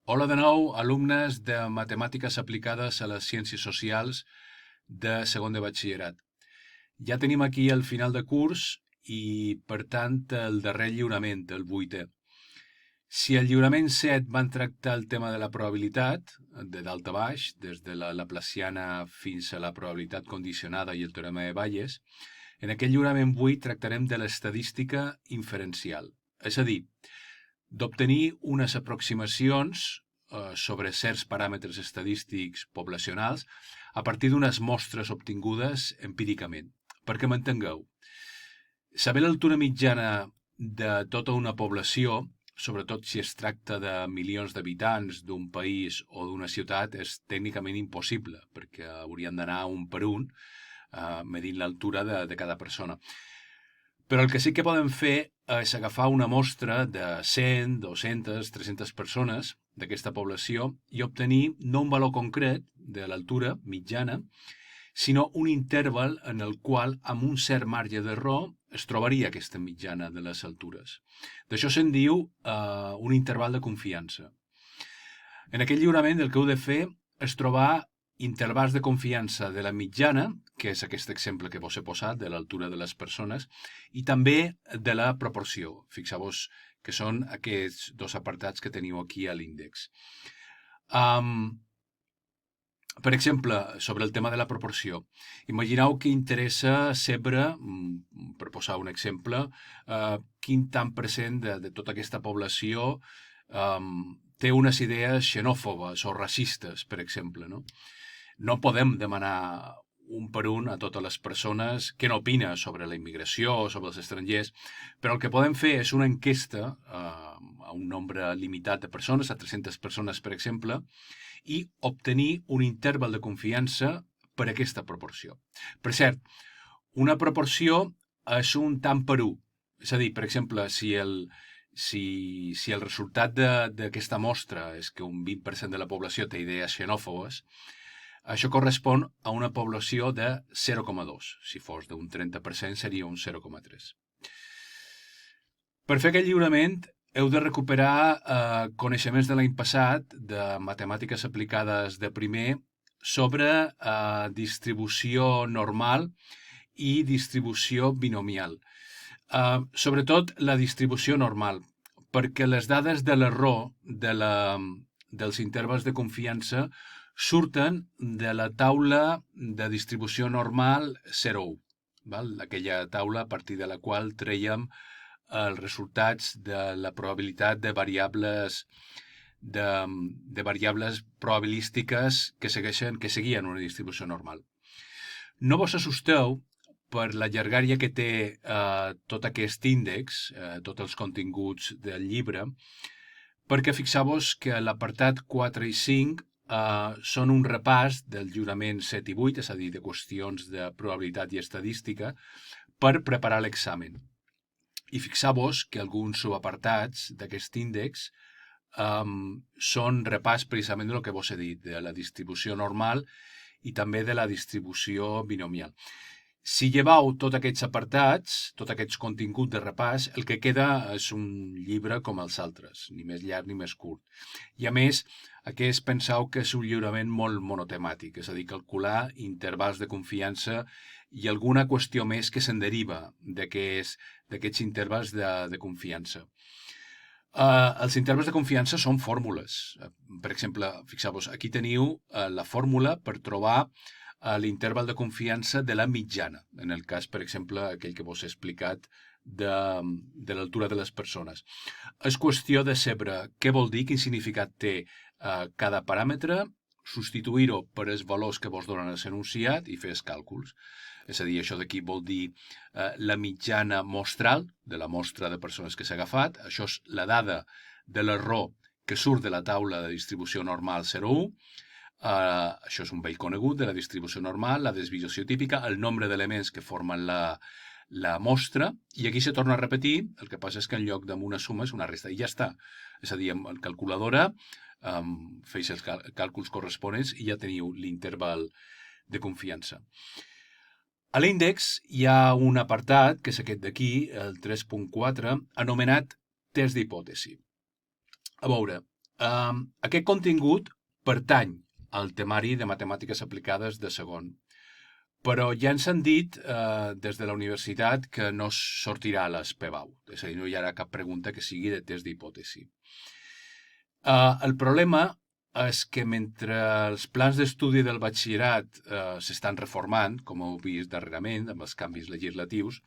Hola de nou, alumnes de Matemàtiques aplicades a les Ciències Socials de segon de batxillerat. Ja tenim aquí el final de curs i, per tant, el darrer lliurament, el 8è. Si el lliurament 7 van tractar el tema de la probabilitat, de dalt a baix, des de la laplaciana fins a la probabilitat condicionada i el teorema de Bayes, en aquest lliurament 8 tractarem de l'estadística inferencial, és a dir, d'obtenir unes aproximacions sobre certs paràmetres estadístics poblacionals a partir d'unes mostres obtingudes empíricament. Perquè m'entengueu, saber l'altura mitjana de tota una població, sobretot si es tracta de milions d'habitants d'un país o d'una ciutat, és tècnicament impossible, perquè haurien d'anar un per un medint l'altura de cada persona. Però el que sí que podem fer és agafar una mostra de 100, 200, 300 persones d'aquesta població i obtenir no un valor concret de l'altura mitjana, sinó un interval en el qual, amb un cert marge d'error, es trobaria aquesta mitjana de les altures. D'això se'n diu un interval de confiança. En aquest lliurament el que heu de fer és trobar intervals de confiança de la mitjana, que és aquest exemple que vos he posat, de l'altura de les persones, i també de la proporció. Fixeu-vos que són aquests dos apartats que teniu aquí a l'índex. Per exemple, sobre el tema de la proporció, imagineu que interessa saber, per posar un exemple, quin tant % de tota aquesta població té unes idees xenòfobes o racistes, per exemple. No podem demanar un per un a totes les persones què n'opina sobre la immigració o sobre els estrangers, però el que podem fer és una enquesta a un nombre limitat de persones, a 300 persones, per exemple, i obtenir un interval de confiança per aquesta proporció. Per cert, una proporció és un tant per 1. És a dir, per exemple, si el resultat d'aquesta mostra és que un 20% de la població té idees xenòfobes, això correspon a una població de 0,2. Si fos d'un 30% seria un 0,3. Per fer aquest lliurament heu de recuperar coneixements de l'any passat de matemàtiques aplicades de primer sobre distribució normal i distribució binomial. Sobretot la distribució normal, perquè les dades de l'error dels intervals de confiança surten de la taula de distribució normal 0,1, aquella taula a partir de la qual trèiem els resultats de la probabilitat de variables probabilístiques que seguien una distribució normal. No vos assusteu per la llargària que té tot aquest índex, tots els continguts del llibre, perquè fixeu-vos que l'apartat 4 i 5 són un repàs del lliurament 7 i 8, és a dir, de qüestions de probabilitat i estadística, per preparar l'examen. I fixeu-vos que alguns subapartats d'aquest índex són repàs precisament del que vos he dit, de la distribució normal i també de la distribució binomial. Si llevau tots aquests apartats, tots aquests continguts de repàs, el que queda és un llibre com els altres, ni més llarg ni més curt. I a més, aquest penseu que és un lliurament molt monotemàtic, és a dir, calcular intervals de confiança i alguna qüestió més que se'n deriva d'aquests intervals de confiança. Els intervals de confiança són fórmules. Per exemple, fixeu-vos, aquí teniu la fórmula per trobar l'interval de confiança de la mitjana, en el cas, per exemple, aquell que vos he explicat de l'altura de les persones. És qüestió de saber què vol dir, quin significat té cada paràmetre, substituir-ho per els valors que vos donen l'enunciat i fer els càlculs. És a dir, això d'aquí vol dir la mitjana mostral de la mostra de persones que s'ha agafat. Això és la dada de l'error que surt de la taula de distribució normal 0,1. Això és un vell conegut de la distribució normal, la desviació típica, el nombre d'elements que formen la mostra, i aquí se torna a repetir, el que passa és que en lloc d'una suma és una resta, i ja està. És a dir, amb la calculadora feix els càlculs corresponents i ja teniu l'interval de confiança. A l'índex hi ha un apartat, que és aquest d'aquí, el 3.4, anomenat test d'hipòtesi. A veure, Aquest contingut pertany al temari de matemàtiques aplicades de segon, però ja ens han dit des de la universitat que no sortirà a les PBAU, és a dir, no hi haurà cap pregunta que sigui de test d'hipòtesi. El problema és que mentre els plans d'estudi del batxillerat s'estan reformant, com heu vist darrerament, amb els canvis legislatius,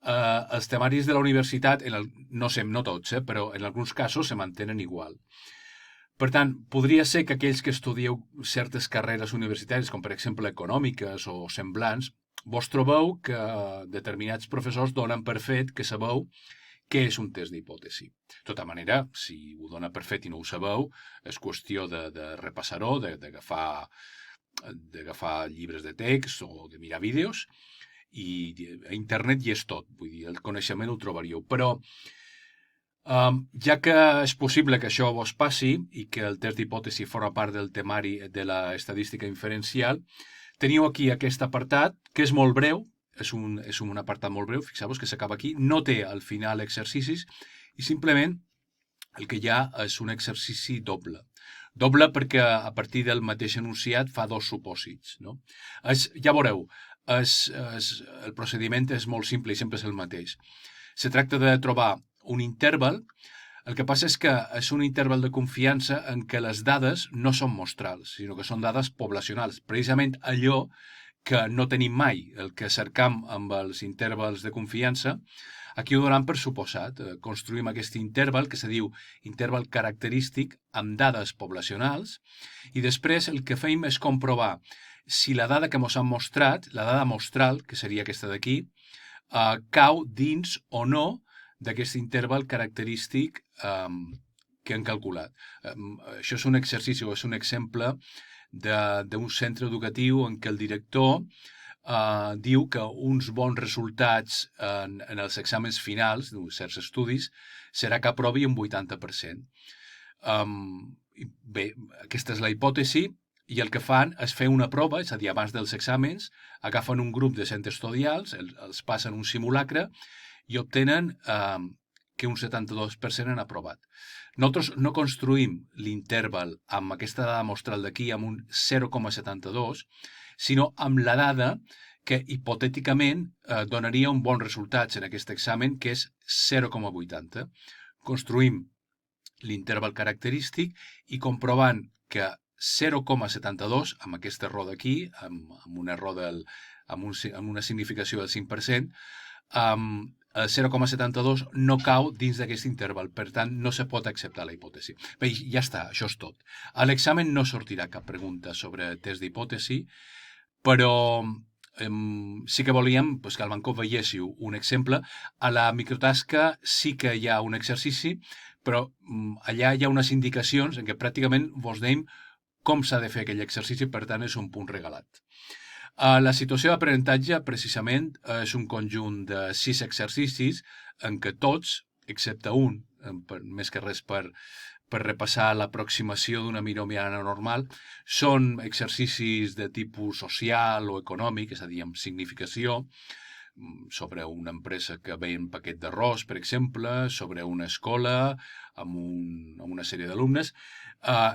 els temaris de la universitat, no tots, però en alguns casos se mantenen igual. Per tant, podria ser que aquells que estudieu certes carreres universitàries, com per exemple econòmiques o semblants, vos trobeu que determinats professors donen per fet que sabeu què és un test d'hipòtesi. De tota manera, si ho dona per fet i no ho sabeu, és qüestió de repassar-ho, d'agafar llibres de text o de mirar vídeos, i a internet hi és tot, vull dir, el coneixement ho trobaríeu. Però ja que és possible que això vos passi i que el test d'hipòtesi forma part del temari de la estadística inferencial, teniu aquí aquest apartat, que és molt breu, és un apartat molt breu, fixeu-vos que s'acaba aquí, no té al final exercicis i simplement el que hi ha és un exercici doble. Doble perquè a partir del mateix enunciat fa dos supòsits. No? Ja veureu, el procediment és molt simple i sempre és el mateix. Se tracta de trobar un interval. El que passa és que és un interval de confiança en què les dades no són mostrals, sinó que són dades poblacionals. Precisament allò que no tenim mai, el que cercam amb els intervals de confiança, aquí ho donem per suposat. Construïm aquest interval que se diu interval característic amb dades poblacionals i després el que fem és comprovar si la dada que ens han mostrat, la dada mostral, que seria aquesta d'aquí, cau dins o no d'aquest interval característic que hem calculat. Això és un exercici o és un exemple d'un centre educatiu en què el director diu que uns bons resultats en els exàmens finals d'uns certs estudis serà que aprovi un 80%. Bé, aquesta és la hipòtesi i el que fan és fer una prova, és a dir, abans dels exàmens, agafen un grup de 100 estudiants, els passen un simulacre i obtenen que un 72% han aprovat. Nosaltres no construïm l'interval amb aquesta dada mostral d'aquí, amb un 0,72, sinó amb la dada que hipotèticament donaria un bon resultat en aquest examen, que és 0,80. Construïm l'interval característic i comprovant que 0,72, amb aquest error d'aquí, amb un error amb una significació del 5%, el 0,72 no cau dins d'aquest interval, per tant, no se pot acceptar la hipòtesi. Bé, ja està, això és tot. A l'examen no sortirà cap pregunta sobre test d'hipòtesi, però sí que volíem que al Banco veiéssiu un exemple. A la microtasca sí que hi ha un exercici, però allà hi ha unes indicacions en què pràcticament vos deim com s'ha de fer aquell exercici, per tant, és un punt regalat. La situació d'aprenentatge, precisament, és un conjunt de 6 exercicis en què tots, excepte un, més que res per repassar l'aproximació d'una binomiana normal, són exercicis de tipus social o econòmic, és a dir, amb significació, sobre una empresa que ven paquet d'arròs, per exemple, sobre una escola amb una sèrie d'alumnes,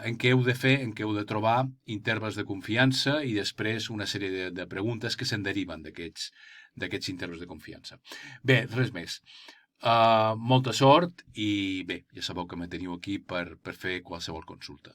en què heu de fer, en què heu de trobar intervals de confiança i després una sèrie de preguntes que se'n deriven d'aquests intervals de confiança. Bé, res més. Molta sort i bé, ja sabeu que me teniu aquí per fer qualsevol consulta.